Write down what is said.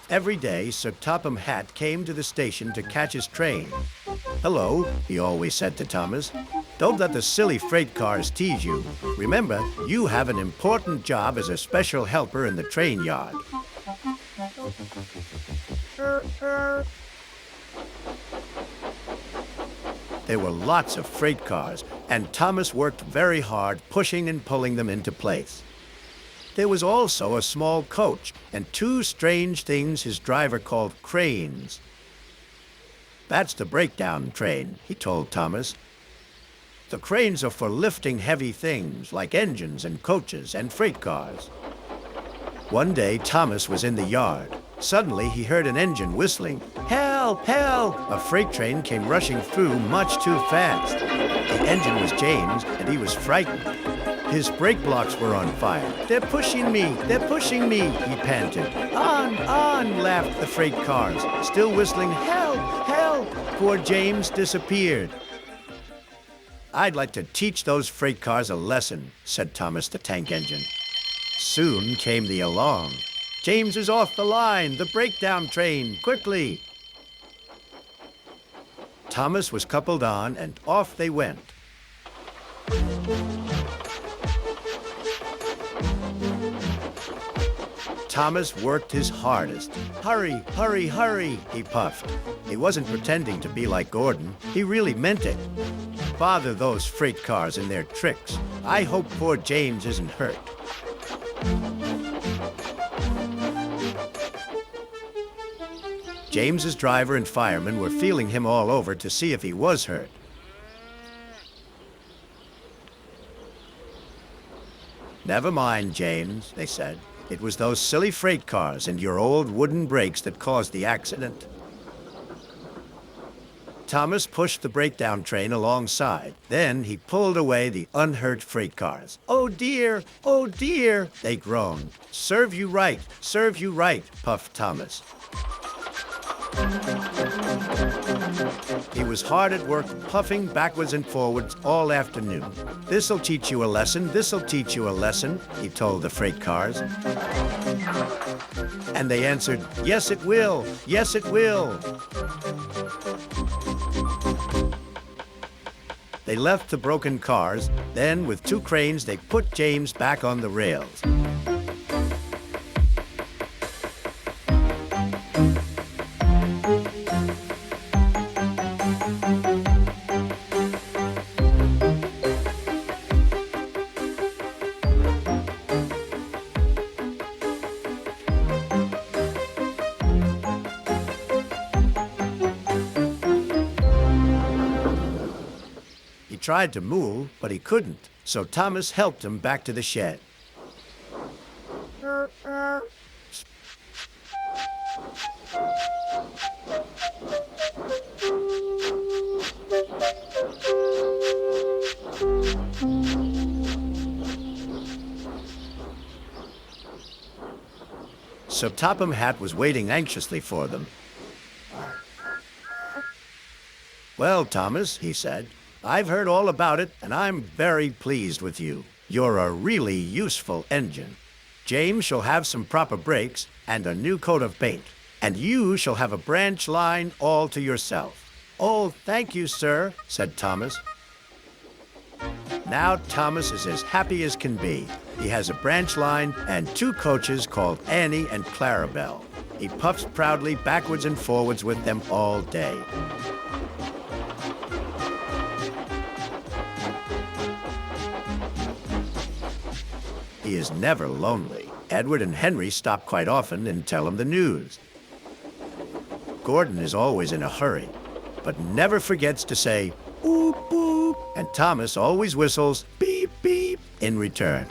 Every day, Sir Topham Hatt came to the station to catch his train. "Hello," he always said to Thomas. "Don't let the silly freight cars tease you. Remember, you have an important job as a special helper in the train yard." There were lots of freight cars, and Thomas worked very hard pushing and pulling them into place. There was also a small coach and two strange things his driver called cranes. "That's the breakdown train," he told Thomas. "The cranes are for lifting heavy things like engines and coaches and freight cars." One day, Thomas was in the yard. Suddenly, he heard an engine whistling. "Help! Help!" A freight train came rushing through much too fast. The engine was James, and he was frightened. His brake blocks were on fire. "They're pushing me! They're pushing me!" he panted. On!" laughed the freight cars, still whistling, "Help! Help!" Poor James disappeared. "I'd like to teach those freight cars a lesson," said Thomas the tank engine. Soon came the alarm. "James is off the line! The breakdown train! Quickly!" Thomas was coupled on, and off they went. Thomas worked his hardest. "Hurry, hurry, hurry," he puffed. He wasn't pretending to be like Gordon. He really meant it. Bother those freight cars and their tricks. I hope poor James isn't hurt. James's driver and firemen were feeling him all over to see if he was hurt. "Never mind, James," they said. "It was those silly freight cars and your old wooden brakes that caused the accident." Thomas pushed the breakdown train alongside. Then he pulled away the unhurt freight cars. "Oh dear! Oh dear!" they groaned. Serve you right, puffed Thomas. He was hard at work, puffing backwards and forwards all afternoon. "This'll teach you a lesson, this'll teach you a lesson," he told the freight cars. And they answered, "Yes, it will, yes, it will." They left the broken cars. Then, with two cranes, they put James back on the rails. He tried to move, but he couldn't, so Thomas helped him back to the shed. So Topham Hatt was waiting anxiously for them. "Well, Thomas," he said, "I've heard all about it, and I'm very pleased with you. You're a really useful engine. James shall have some proper brakes and a new coat of paint, and you shall have a branch line all to yourself." "Oh, thank you, sir," said Thomas. Now Thomas is as happy as can be. He has a branch line and two coaches called Annie and Clarabelle. He puffs proudly backwards and forwards with them all day. He is never lonely. Edward and Henry stop quite often and tell him the news. Gordon is always in a hurry, but never forgets to say, "Boop, boop," and Thomas always whistles, "Beep, beep," in return.